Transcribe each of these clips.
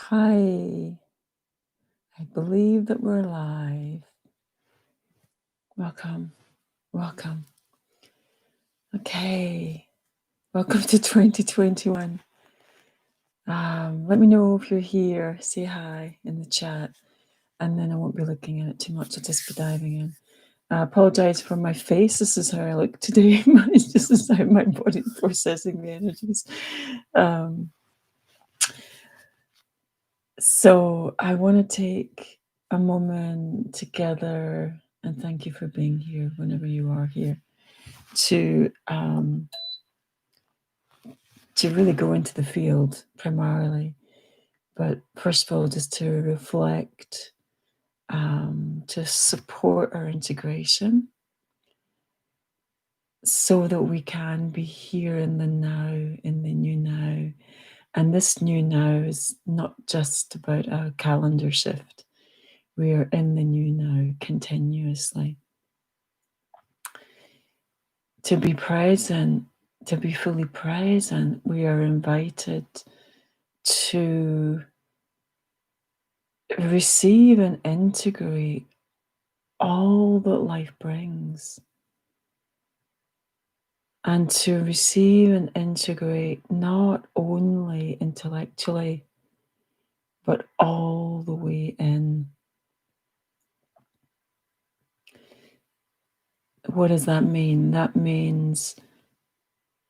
Hi, I believe that we're live. Welcome, welcome. Okay, welcome to 2021. Let me know if you're here. Say hi in the chat, and then I won't be looking at it too much. I'll just be diving in. I apologize for my face. This is how I look today. It's just how my body processing the energies. So I want to take a moment together and thank you for being here whenever you are here to really go into the field primarily, but first of all just to reflect, to support our integration so that we can be here in the now, in the new now. And this new now is not just about a calendar shift. We are in the new now continuously. To be present, to be fully present, we are invited to receive and integrate all that life brings, and to receive and integrate not only intellectually, but all the way in. What does that mean? That means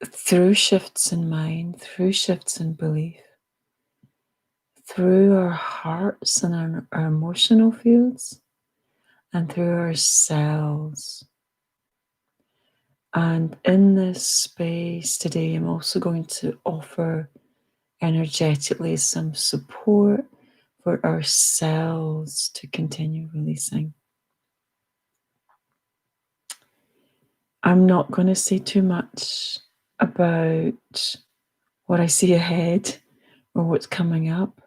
through shifts in mind, through shifts in belief, through our hearts and our emotional fields, and through our cells. And in this space today, I'm also going to offer energetically some support for our cells to continue releasing. I'm not going to say too much about what I see ahead or what's coming up.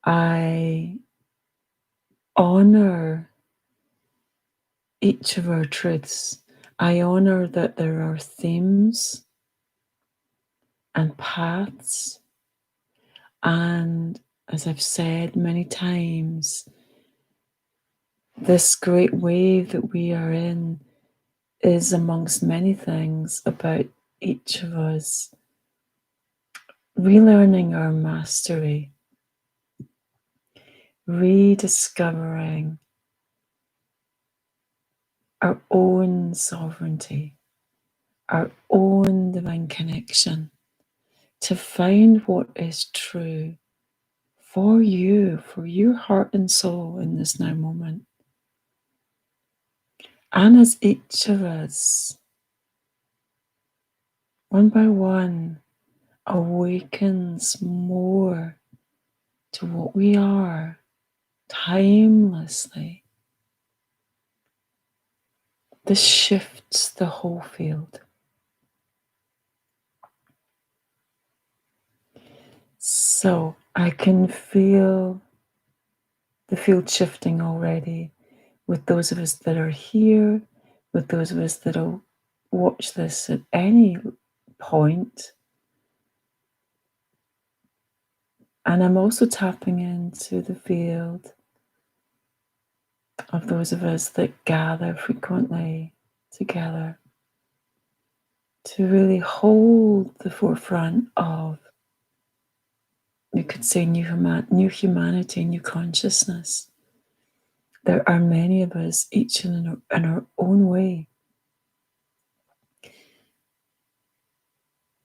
I honor each of our truths. I honor that there are themes and paths, and as I've said many times, this great wave that we are in is, amongst many things, about each of us relearning our mastery, rediscovering our own sovereignty, our own divine connection, to find what is true for you, for your heart and soul in this now moment. And as each of us, one by one, awakens more to what we are timelessly, this shifts the whole field. So I can feel the field shifting already with those of us that are here, with those of us that will watch this at any point. And I'm also tapping into the field of those of us that gather frequently together to really hold the forefront of, you could say, new humanity, new consciousness. There are many of us, each in our own way,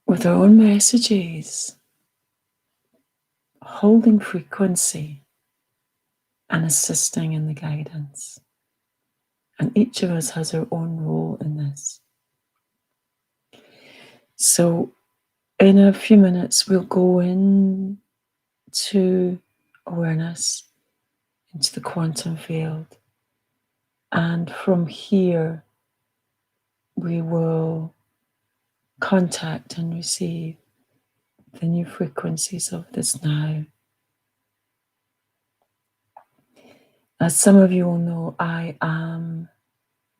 with our own messages, holding frequency and assisting in the guidance. And each of us has our own role in this. So in a few minutes, we'll go into awareness, into the quantum field. And from here, we will contact and receive the new frequencies of this now. As some of you will know, I am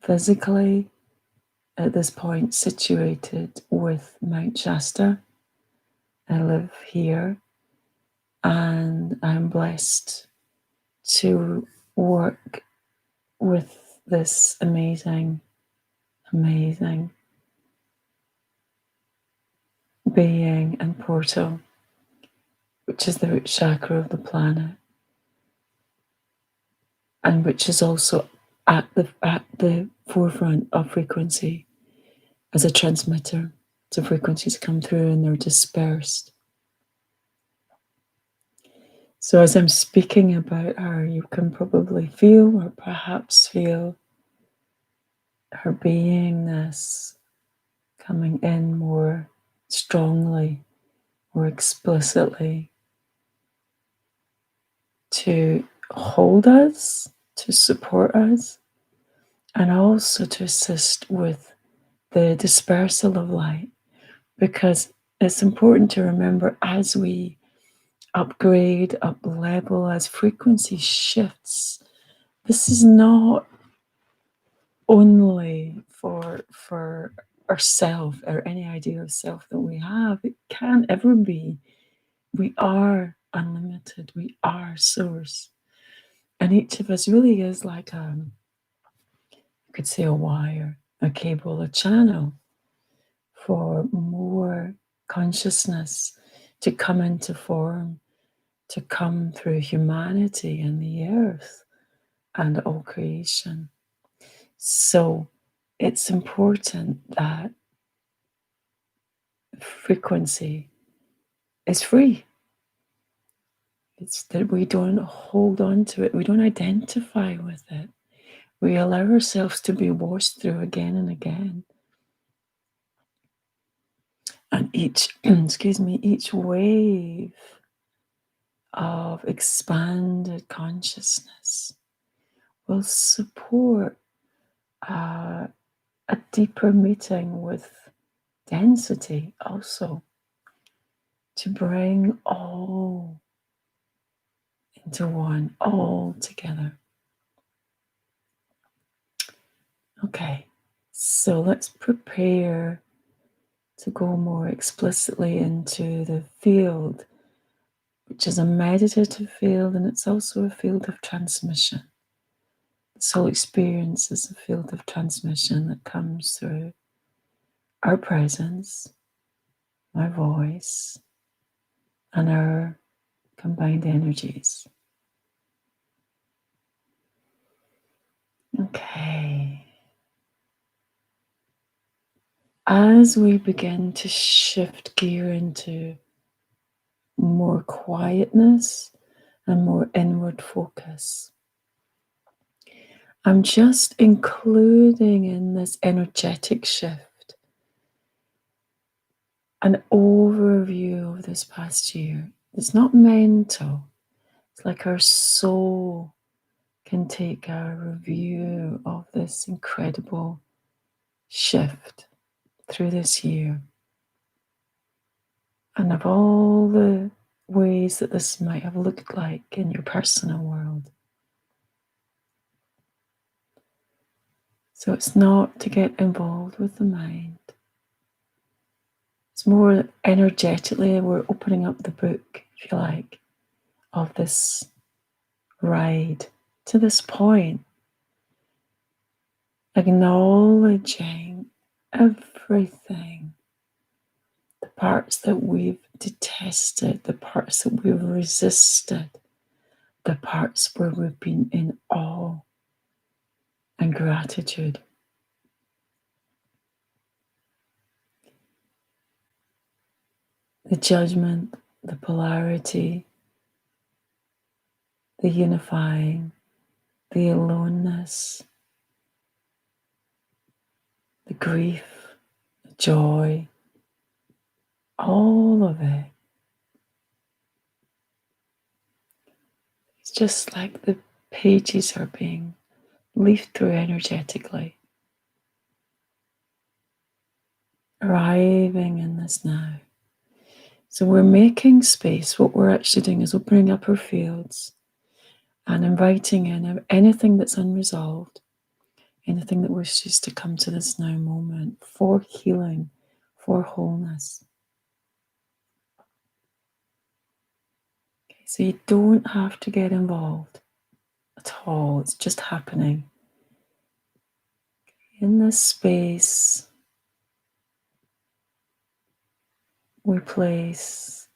physically at this point situated with Mount Shasta. I live here, And I'm blessed to work with this amazing, amazing being and portal, which is the root chakra of the planet, and which is also at the forefront of frequency as a transmitter. So frequencies come through and they're dispersed. So as I'm speaking about her, you can probably feel, or perhaps feel, her beingness coming in more strongly, more explicitly, to hold us, to support us, and also to assist with the dispersal of light. Because it's important to remember, as we upgrade, up level, as frequency shifts, this is not only for ourself or any idea of self that we have. It can't ever be. We are unlimited. We are source. And each of us really is like you could say a wire, a cable, a channel for more consciousness to come into form, to come through humanity and the earth and all creation. So it's important that frequency is free. It's that we don't hold on to it. We don't identify with it. We allow ourselves to be washed through again and again. And each, excuse me, each wave of expanded consciousness will support a deeper meeting with density also, to bring all into one, all together. Okay, so let's prepare to go more explicitly into the field, which is a meditative field, and it's also a field of transmission. The soul experience is a field of transmission that comes through our presence, my voice, and our combined energies. Okay. As we begin to shift gear into more quietness and more inward focus, I'm just including in this energetic shift an overview of this past year. It's not mental. It's like our soul can take a review of this incredible shift through this year, and of all the ways that this might have looked like in your personal world. So it's not to get involved with the mind. It's more energetically, we're opening up the book, if you like, of this ride to this point, acknowledging everything, the parts that we've detested, the parts that we've resisted, the parts where we've been in awe and gratitude. The judgment, the polarity, the unifying, the aloneness, the grief, the joy, all of it. It's just like the pages are being leafed through energetically, arriving in this now. So we're making space. What we're actually doing is opening up our fields and inviting in anything that's unresolved, anything that wishes to come to this now moment for healing, for wholeness. So you don't have to get involved at all. It's just happening. In this space, we place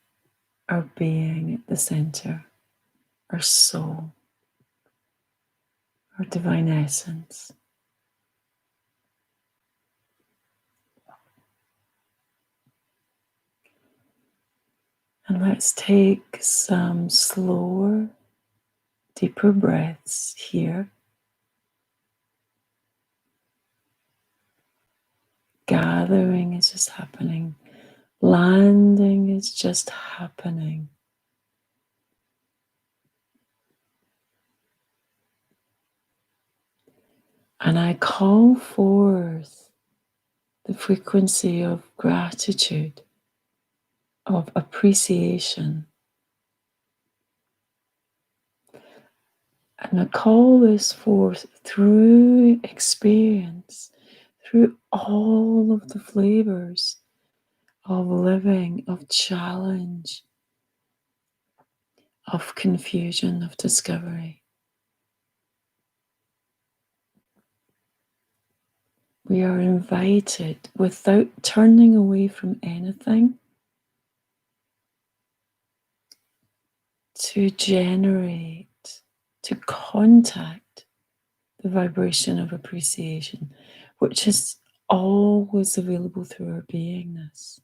our being at the center, our soul, our divine essence. And let's take some slower, deeper breaths here. Gathering is just happening. Landing is just happening. And I call forth the frequency of gratitude, of appreciation. And I call this forth through experience, through all of the flavors of living, of challenge, of confusion, of discovery. We are invited, without turning away from anything, to generate, to contact the vibration of appreciation, which is always available through our beingness.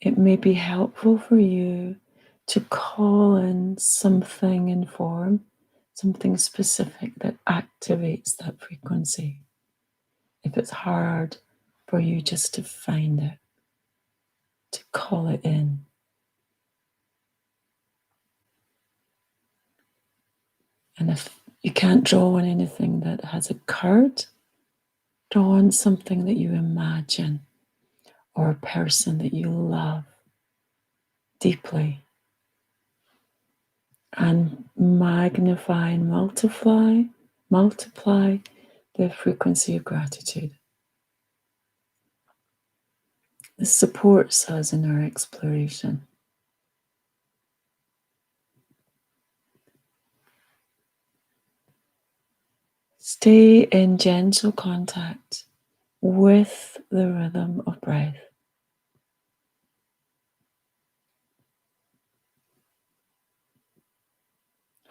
It may be helpful for you to call in something in form, something specific that activates that frequency. If it's hard for you just to find it, to call it in. And if you can't draw on anything that has occurred, draw on something that you imagine or a person that you love deeply. And magnify and multiply the frequency of gratitude. This supports us in our exploration. Stay in gentle contact with the rhythm of breath,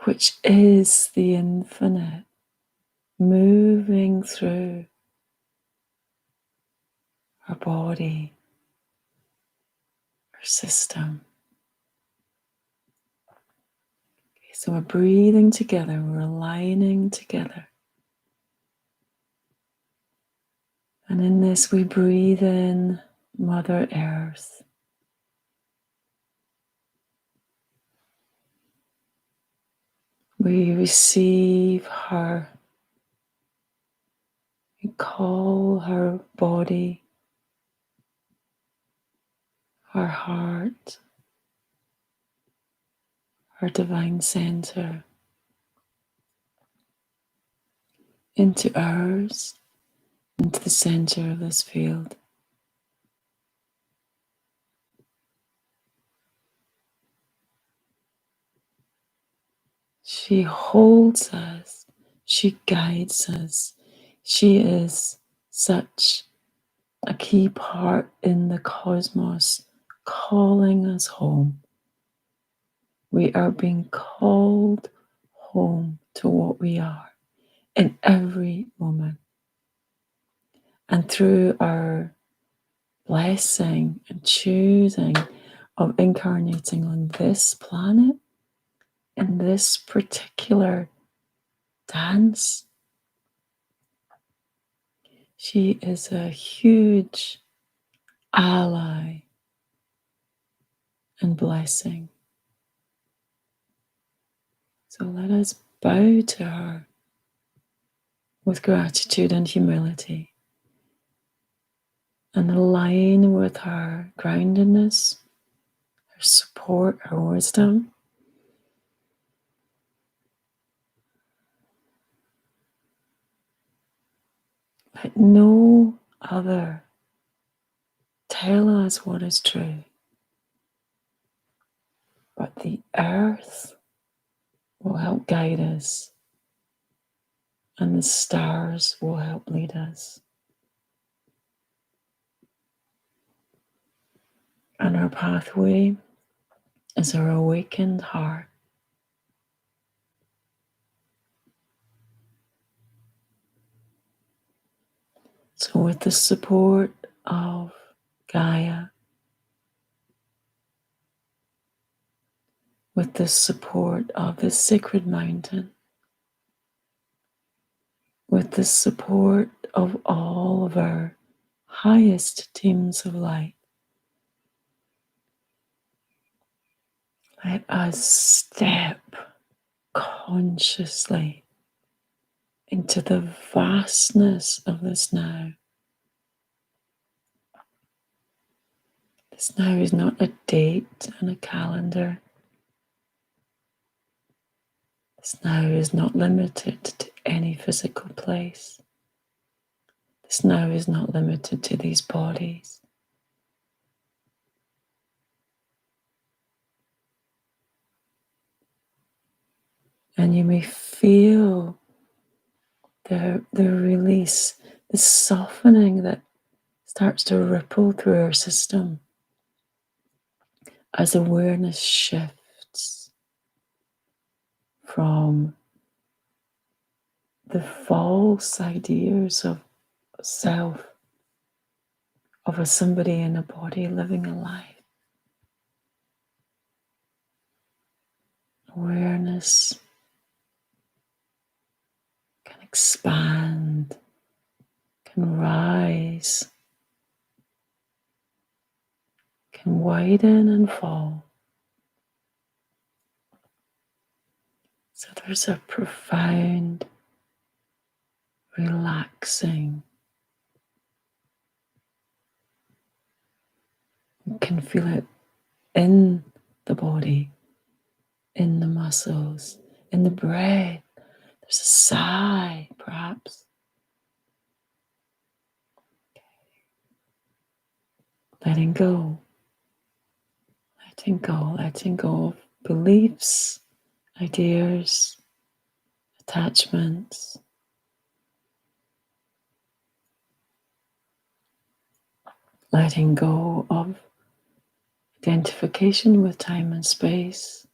which is the infinite moving through our body, our system. Okay, so we're breathing together, we're aligning together. And in this, we breathe in Mother Earth. We receive her. We call her body, her heart, her divine center into ours, into the center of this field. She holds us. She guides us. She is such a key part in the cosmos, calling us home. We are being called home to what we are in every moment. And through our blessing and choosing of incarnating on this planet, in this particular dance, she is a huge ally and blessing. So let us bow to her with gratitude and humility and align with her groundedness, her support, her wisdom. Let no other tell us what is true, but the earth will help guide us, and the stars will help lead us. And our pathway is our awakened heart. So, with the support of Gaia, with the support of the sacred mountain, with the support of all of our highest teams of light, let us step consciously into the vastness of this now. This now is not a date on a calendar. This now is not limited to any physical place. This now is not limited to these bodies. And you may feel the release, the softening that starts to ripple through our system as awareness shifts from the false ideas of self, of a somebody in a body living a life. Awareness can expand, can rise, can widen and fall. So there's a profound, relaxing. You can feel it in the body, in the muscles, in the breath. There's a sigh, perhaps. Letting go, letting go, letting go of beliefs, ideas, attachments. Letting go of identification with time and space.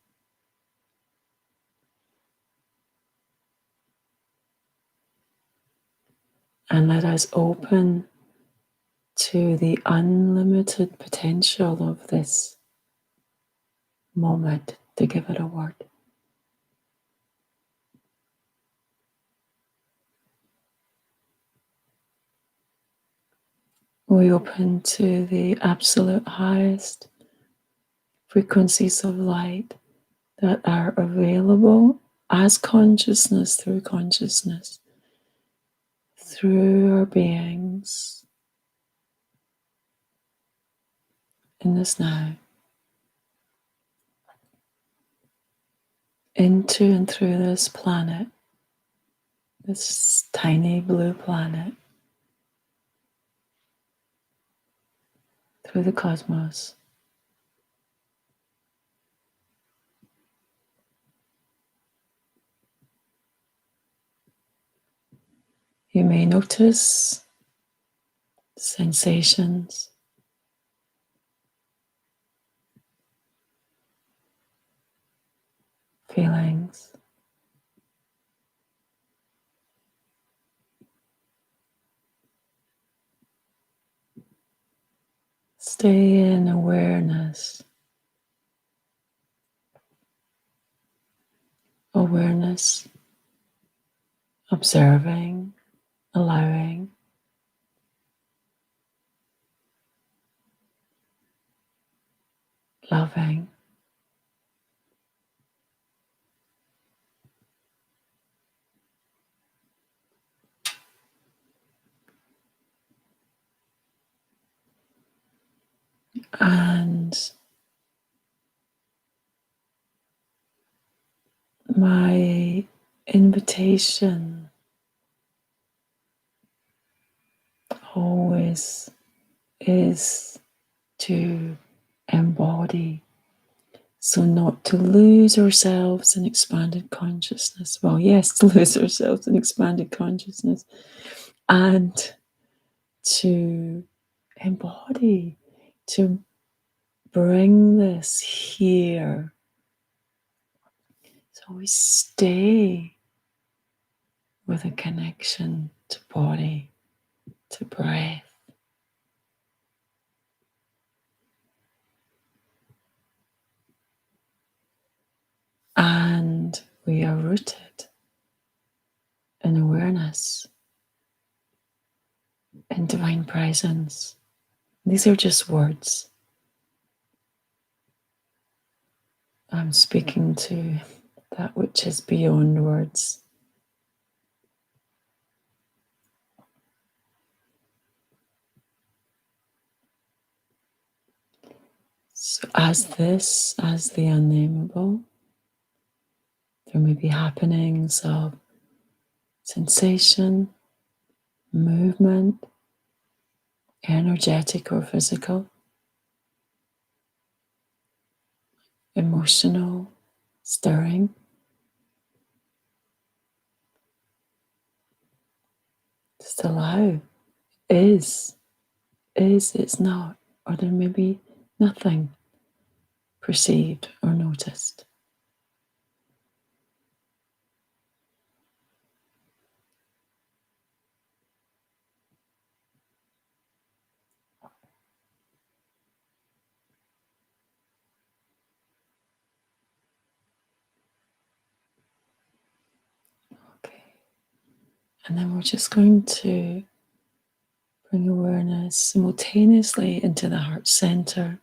And let us open to the unlimited potential of this moment, to give it a word. We open to the absolute highest frequencies of light that are available as consciousness, through our beings in this now, into and through this planet, this tiny blue planet, through the cosmos. You may notice sensations, feelings. Stay in awareness. Awareness, observing, allowing. Loving. And my invitation always is to embody. So not to lose ourselves in expanded consciousness. Well, yes, to lose ourselves in expanded consciousness and to embody, to bring this here. So we stay with a connection to body, to breath. And we are rooted in awareness, in divine presence. These are just words. I'm speaking to that which is beyond words. So as the unnameable, there may be happenings of sensation, movement, energetic or physical, emotional, stirring. Just allow. Is, it's not, or there may be nothing perceived or noticed. Okay. And then we're just going to bring awareness simultaneously into the heart center.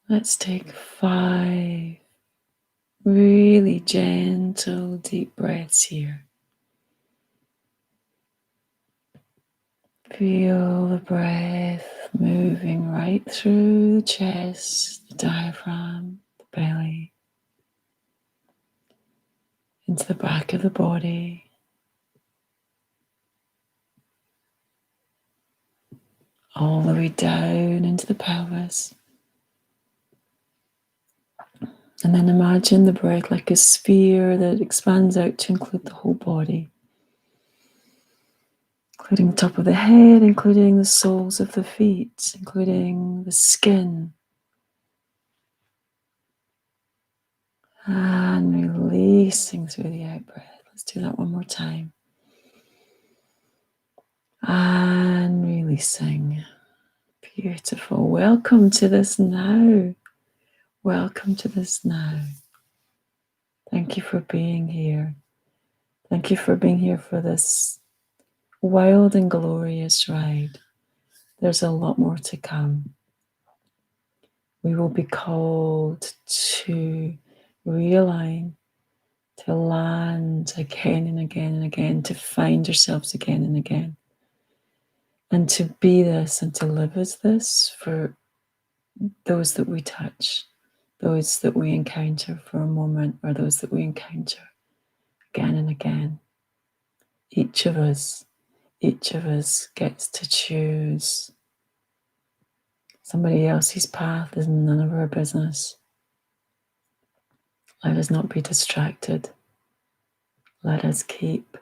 Let's take 5 really gentle, deep breaths here. Feel the breath moving right through the chest, the diaphragm, the belly, into the back of the body, all the way down into the pelvis. And then imagine the breath like a sphere that expands out to include the whole body, including the top of the head, including the soles of the feet, including the skin. And releasing through the out breath. Let's do that one more time. And releasing. Beautiful. Welcome to this now. Welcome to this now. Thank you for being here. Thank you for being here for this wild and glorious ride. There's a lot more to come. We will be called to realign, to land again and again and again, to find ourselves again and again. And to be this and to live as this for those that we touch, those that we encounter for a moment, or those that we encounter again and again. Each of us gets to choose. Somebody else's path is none of our business. Let us not be distracted. Let us keep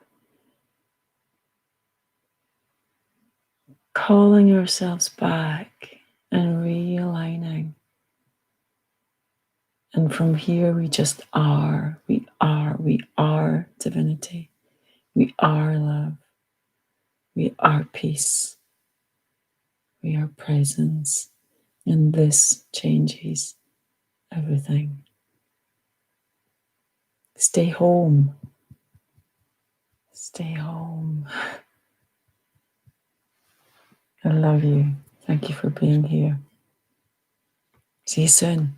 calling ourselves back and realigning. And from here, we just are. We are divinity. We are love. We are peace. We are presence. And this changes everything. Stay home. Stay home. I love you. Thank you for being here. See you soon.